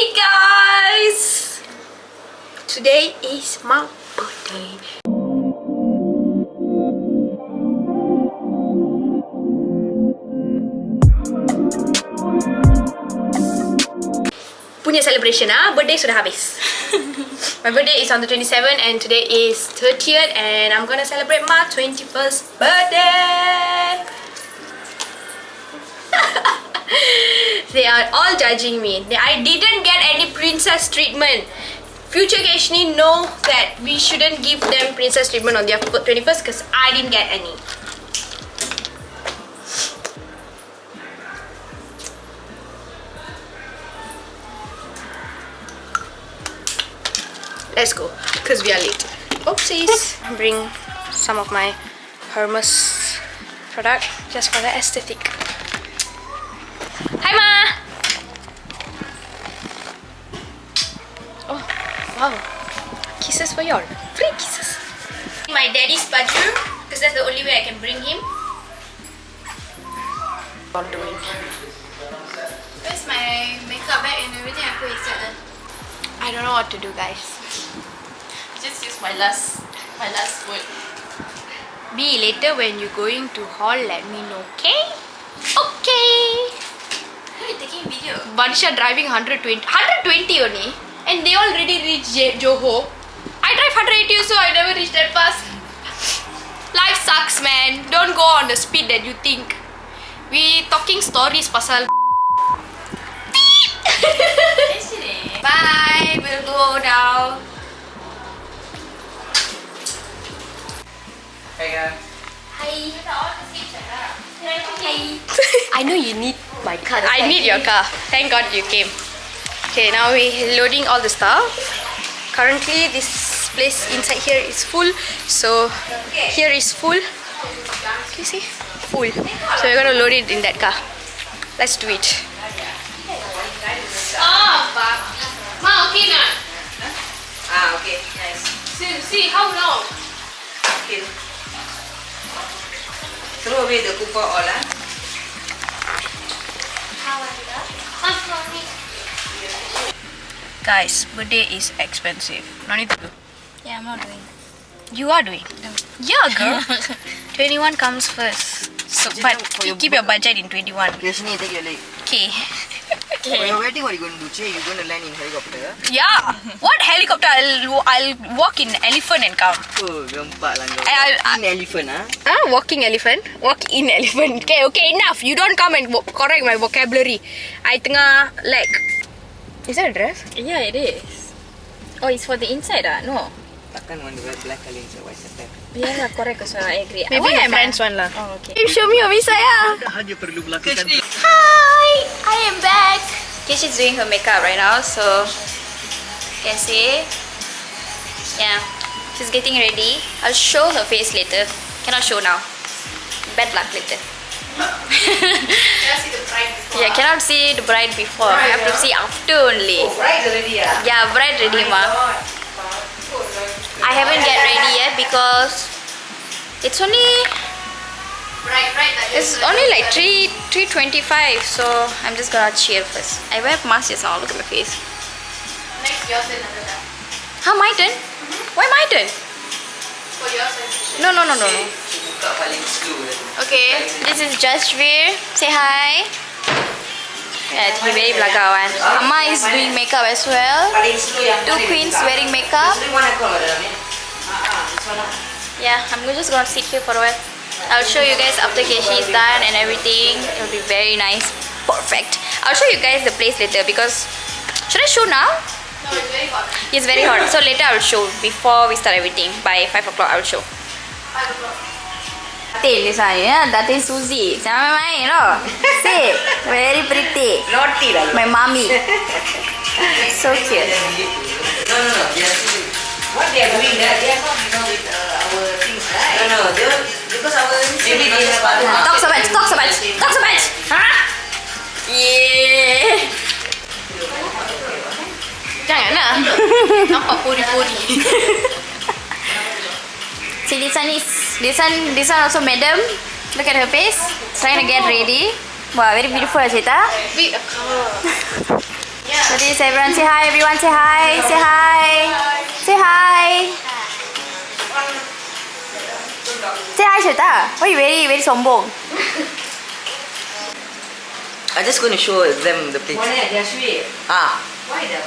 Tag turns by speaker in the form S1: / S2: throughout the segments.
S1: Hey guys! Today is my birthday. Punya celebration birthday sudah habis. My birthday is on the 27th and today is 30th and I'm gonna celebrate my 21st birthday. They are all judging me. I didn't get any princess treatment. Future Khesyinii know that we shouldn't give them princess treatment on their 21st because I didn't get any. Let's go because we are late. Oopsies. Bring some of my Hermes product just for the aesthetic. Hi Ma! Oh, wow. Kisses for y'all. Free kisses. My daddy's baju because that's the only way I can bring him. Not doing.
S2: Where's my makeup bag and everything I put inside then?
S1: I don't know what to do, guys.
S2: Just use my last word.
S1: B, later when you're going to hall, let me know, okay? Okay!
S2: Who are you taking video?
S1: Banisha driving 120 only, and they already reached Johor. I drive 180 so I never reach that fast. Life sucks, man. Don't go on the speed that you think. We talking stories pasal. Bye, we'll go now.
S3: Hey guys.
S1: Hi. Hi. I know you need my car. I need your car. Thank God you came. Okay, now we're loading all the stuff. Currently, this place inside here is full. So, here is full. Can you see? Full. So, we're gonna load it in that car. Let's do it. Ma, okay na?
S3: Okay, nice.
S1: See, how long?
S3: Okay. Throw away the cooper all,
S1: Guys, birthday is expensive. No need to do.
S2: Yeah, I'm not doing.
S1: You are doing.
S2: No.
S1: Yeah, girl. 21 comes first. So, but keep your budget in 21.
S3: Khesyinii, take your leg.
S1: Okay.
S3: For your wedding, what are you going to do? Che, you're going to land in helicopter?
S1: Yeah. What helicopter? I'll walk in elephant and come.
S3: Oh, gempak lah kau.
S1: I'll-
S3: In elephant,
S1: Walking elephant? Walk in elephant. Okay, enough. You don't come and correct my vocabulary. I tengah lag. Is that a dress?
S2: Yeah, it is. Oh, it's for the inside No.
S3: Takkan want to wear black color inside white shirt.
S2: Yeah, correct also. I agree.
S1: Maybe my friend's one lah.
S2: Oh, okay.
S1: You show me your saya.
S3: Hanya perlu melakukan.
S2: Hi! I am back! Okay, she's doing her makeup right now, so you can see. Yeah, she's getting ready. I'll show her face later. Cannot show now. Bad luck later. Yeah, cannot see the bride before. I have to see after only.
S3: Right already,
S2: Yeah, bride ready, ma. I haven't get ready yet because it's only like 3:25, so I'm just gonna cheer first. I wear mask just now. Look at my face.
S1: Next, your turn.
S2: Huh, my turn? Why my turn?
S1: For your turn.
S2: No.
S3: Buka paling slow.
S2: Okay, this is Jasveer. Say hi. Yeah, he very belakang one. Amma is doing makeup as well.
S3: Paling slow yang
S2: Two queens wearing makeup.
S3: Slow mana kau dalam ni? This one.
S2: Yeah, I'm just gonna sit here for a while. I'll show you guys after Khesyinii is done and everything. It'll be very nice. Perfect. I'll show you guys the place later because... Should I show now?
S1: No, it's very hot.
S2: It's very hot. So later I'll show before we start everything. By 5 o'clock I'll show.
S1: 5 o'clock.
S2: Datin ni saya. Datin Suzy. Jangan main loh. See? Very pretty.
S3: Naughty lah.
S2: My mommy. So cute.
S3: No. What they are doing that? They are not with our things, right? No. Because our maybe they have other.
S2: Talk so much. Huh? Yeah.
S1: Jangan lah. Nampak puri-puri.
S2: See, this one also madam. Look at her face. Trying to get ready. Wow, very beautiful, Acita.
S1: Wait, a car.
S2: So this Please everyone say hi. Everyone say hi. Say hi. Say hi. Say hi, Shweta. Why you very sombong?
S3: I'm just going to show them the place.
S1: They are sweet.
S3: Ah.
S1: Why they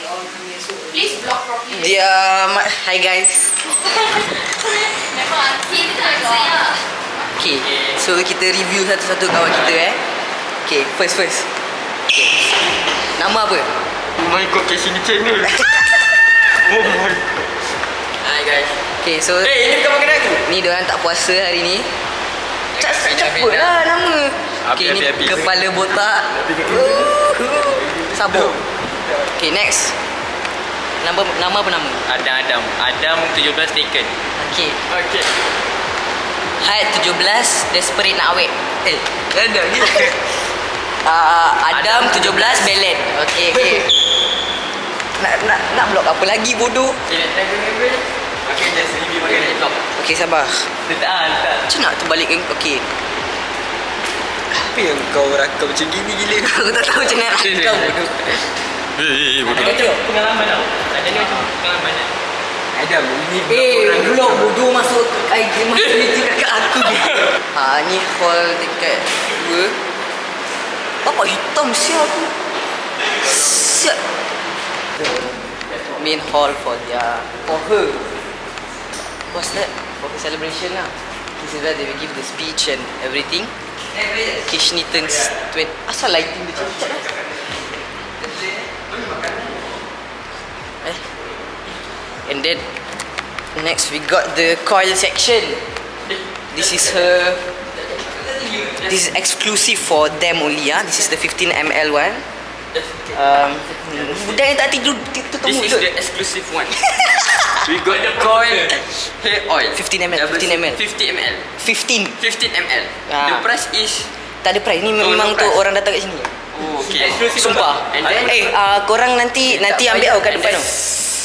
S1: all come here so early? Please block properly.
S3: Hi guys. Okay, so kita review satu-satu kawan kita Okay, first. Okay. Nama apa?
S4: Oh my god, Khesyinii channel. Oh my. Hi guys.
S3: Okay, so
S4: Ini bukan makanan aku.
S3: ni diorang tak puasa hari ni. Cepet lah nama. Okay, ni
S4: Habis.
S3: kepala botak. Sabuk. Okay, next. Nama apa nama?
S4: Adam 17 taken.
S3: Okay.
S4: Okay.
S3: Height 17, desperate nak awet.
S4: Ada ni.
S3: Adam 17, belen. Okay. Nak blok apa lagi bodoh?
S4: Okay, let's try. Okay, just review makanan vlog.
S3: Okay, sabar.
S4: Letak.
S3: Macam nak terbalikkan? Okay.
S4: Apa yang kau rakam macam gini gila?
S3: Aku tak tahu macam mana nak rakam bodoh.
S4: Bodoh.
S3: Ada
S4: Pengalaman tau. Ada ni macam pengalaman. Adam, ini
S3: blok bodoh masuk itu kakak aku. Ni hall dekat 2. Bapak hitam sial tu. Sial. Main hall for her. What's that? For her celebration lah. This is where they will give the speech and everything. Khesyinii turns 20. Asal lighting dia cacat lah. And then next we got the coil section. This is exclusive for them only. This is the 15 ml one. Budak yang tak tidur tutup
S4: This is
S3: mulut.
S4: the exclusive one. We got the coil hair oil.
S3: 15 ml.
S4: 50 ml.
S3: 15.
S4: 15 ml.
S3: Ah.
S4: The price is
S3: Tak ada price. Ni
S4: no
S3: memang untuk
S4: price.
S3: orang datang kat sini.
S4: oh, okay.
S3: Sumpah.
S4: And then
S3: Korang nanti ambil tau kat depan tau.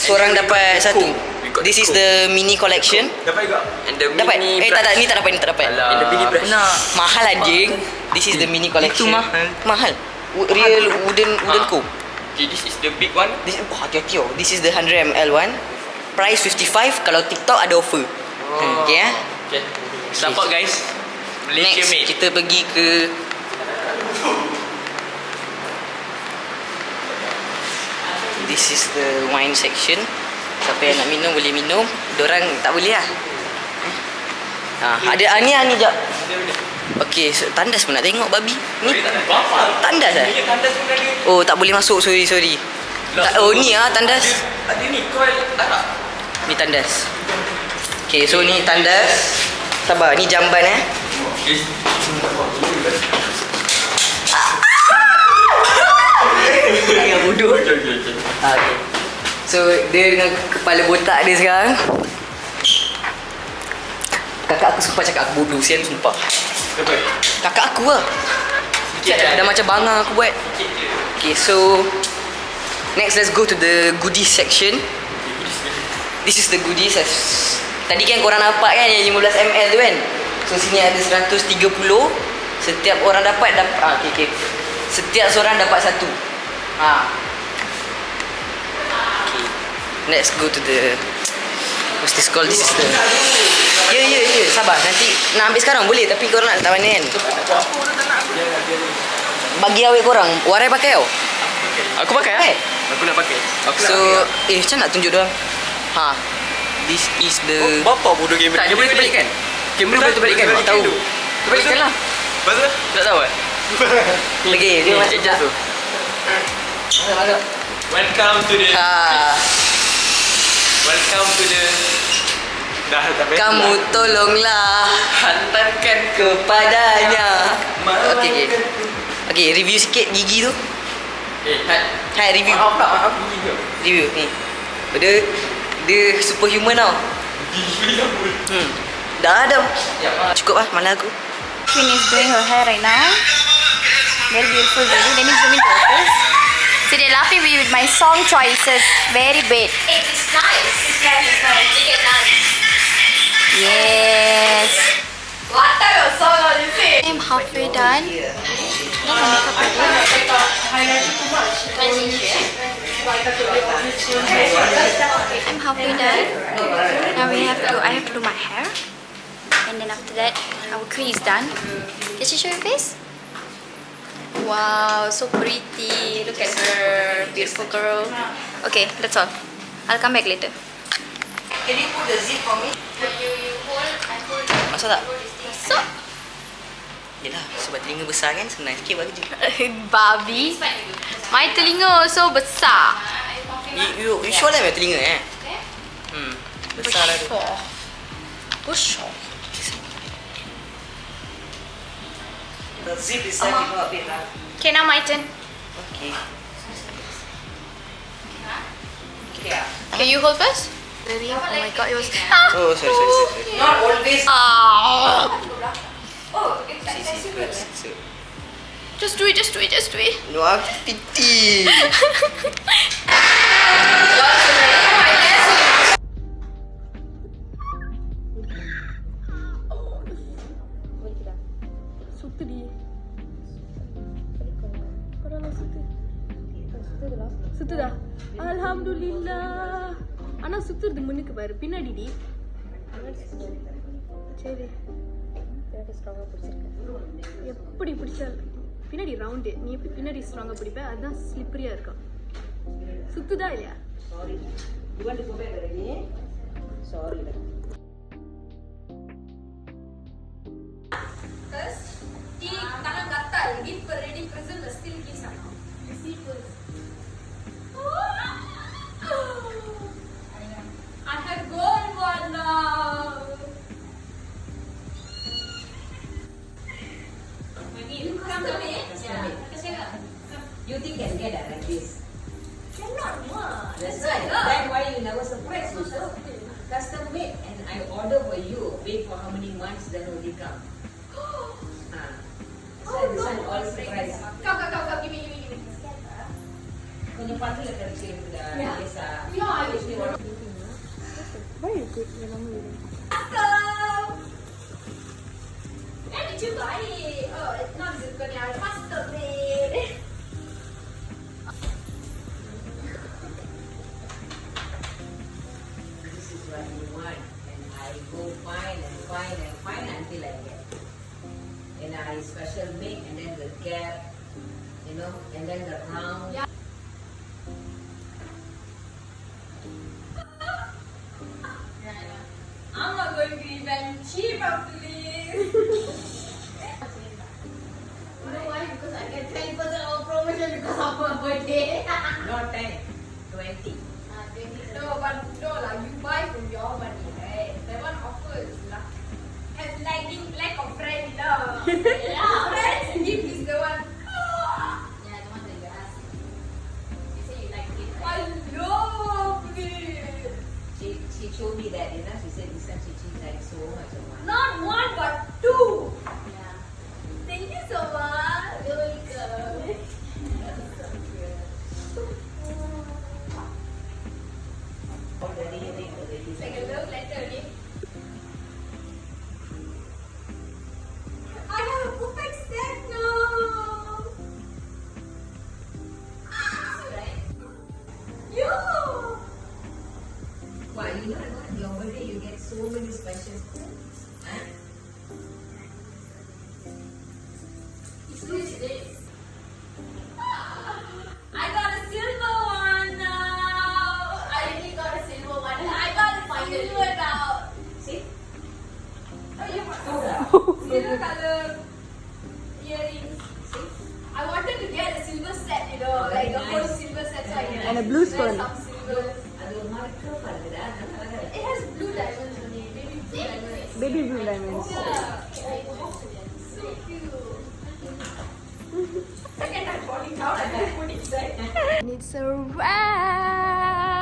S3: Korang dapat satu.
S4: We got
S3: This is
S4: Coke.
S3: the mini collection.
S4: dapat juga. And the
S3: Dapat?
S4: mini
S3: Tak,
S4: brush.
S3: ni tak dapat.
S4: And the mini brush.
S3: Mahal anjing. This is the mini collection.
S4: Itu mahal.
S3: Mahal. Real wooden coke.
S4: Okay, this is the big one.
S3: Hati-hati oh. This is the 100 ml one. Price 55. Kalau TikTok ada offer. Okay
S4: Okay. Support guys. Malaysia
S3: Next
S4: made.
S3: kita pergi ke This is the wine section. Siapa yang nak minum boleh minum. Diorang tak boleh lah. Ada ni jap. Okay, so, tandas pun nak tengok babi. Ni tandas lah.
S4: Tandas pun ada.
S3: Oh, tak boleh masuk. Sorry. Ni tandas.
S4: Ada ni coil Arab.
S3: Ni tandas. Okay, so ni tandas. Sabar, ni jamban Yang bodoh. Okay. So dia dengan kepala botak dia sekarang. Kakak aku sumpah cakap aku bodoh. Sian sumpah. Kakak aku lah. Dah macam bangang aku buat. Okay, so next let's go to the goodies section. This is the goodies. Tadi kan korang nampak kan yang 15 ml tu kan. So sini ada 130. Setiap orang dapat okay. Setiap seorang dapat satu. Okay. Let's go to the what's this called? This is the Ya. Sabar. Nanti nak ambil sekarang boleh, tapi korang nak letak mana kan? Bagi awet korang. Warai pakai tau.
S4: Aku pakai. Aku nak pakai.
S3: So macam nak tunjuk doang. This is the
S4: Bapak bodoh kamera.
S3: Tak, dia boleh terbalikkan. Kamera boleh terbalikkan. Tak tahu. Terbalikkan lah.
S4: Pasal?
S3: Tak tahu Okay, dia macam tu.
S4: Welcome to the
S3: Kamu tolonglah
S4: hantarkan
S3: kepadanya. Okay, review sikit gigi tu. Hai, review.
S4: Maaf
S3: Review ni. Dia superhuman tau. Dah ada. Cukup lah, malah aku.
S2: Queen is doing her hair right now. Very beautiful lady. Let me zoom into her face. See, they're laughing with my song choices. Very bad.
S1: It's nice.
S2: Yes.
S1: What type of song are you saying?
S2: I'm halfway done. Then my makeup ready.
S1: Highlighted too much.
S2: I'm halfway done. Now I have to do my hair. And then after that, our queen is done. Can she show your face? Wow, so pretty. Look at her. Beautiful girl. Okay, that's all. I'll come back later.
S3: Can you put the zip for me? Masuk tak?
S2: So,
S3: Yelah, sebab telinga besar kan, senang sikit buat kerja.
S1: Babi. My telinga so besar.
S3: You show lah your telinga besar lah tu.
S1: Besar.
S3: The zip is a bit lah.
S1: Okay, now my turn.
S3: Okay.
S1: Okay, you hold first. Ready? Oh my god, it was.
S3: Oh, sorry. Not always.
S1: Just do it.
S3: No, I'm pity.
S1: சுத்துதா அல்ஹம்துலில்லாஹ் ஆனா சுத்துறது முன்னுக்கு பாரு பின்னாடி D சரி எப்படி பிடிச்சால் பின்னாடி round நீ எப்படி பின்னாடி ஸ்ட்ராங்கா பிடிப்ப அதுதான் ஸ்லிப்பரியா இருக்கும் சுத்துதா இல்லையா
S3: Sorry. You want to go back already? Sorry.
S1: Tangan gatal, give ready present but still give some. You see first. I have gold one now. You custom made? Yeah.
S5: You think can get it like this?
S1: Cannot, ma.
S5: That's right. That's why you never surprise yourself. Custom made, and I order for you. Wait for how many months, then only come. So this one all surprise.
S1: Come, give me.
S5: கொஞ்சம் பண்றல correct இருக்குடா ஏசா
S1: Yeah, I wish you were. Why you good? Where did you buy it? Oh, it's not zircon, it's custom made.
S5: this is what you want, and I go find until I get. And I special make, and then the gap, you know, and then the round.
S1: Yeah. I'm not going to be even cheap after this. You know why? Because I get 10% off promotion because of my birthday.
S5: Not 10, 20.
S1: No, but no, like you buy from your money, right? That one offers lah. Has lack of friend lah. Yeah, friends gift is the one.
S2: yeah, the one that you asked. You say you like it,
S1: I love it.
S5: She showed me that, you know, she said this time she like so much of money.
S1: Not one but two.
S2: Yeah.
S1: Thank you so much. You're welcome.
S5: Already.
S1: It's like a love letter, okay? I have a perfect set now. Right? You.
S5: Why, you know what? Your birthday you get so many special things. Huh?
S1: Who is this? I got a silver one now. I really got a silver one. I got a silver now.
S5: See?
S1: Oh, you got silver color earrings.
S5: See?
S1: I wanted to get a silver set, you know, like the whole silver set, so I can
S3: And a blue
S1: wear
S3: stone.
S1: some silver.
S5: அது ஒரு மாதிரி curve இருக்குதா? நல்லா அழகா இருக்கு.
S1: It has blue diamonds on it, maybe blue diamonds.
S3: Baby blue diamonds.
S1: Yeah. So cute. Second time falling down, I just put it inside. And it's a wrap.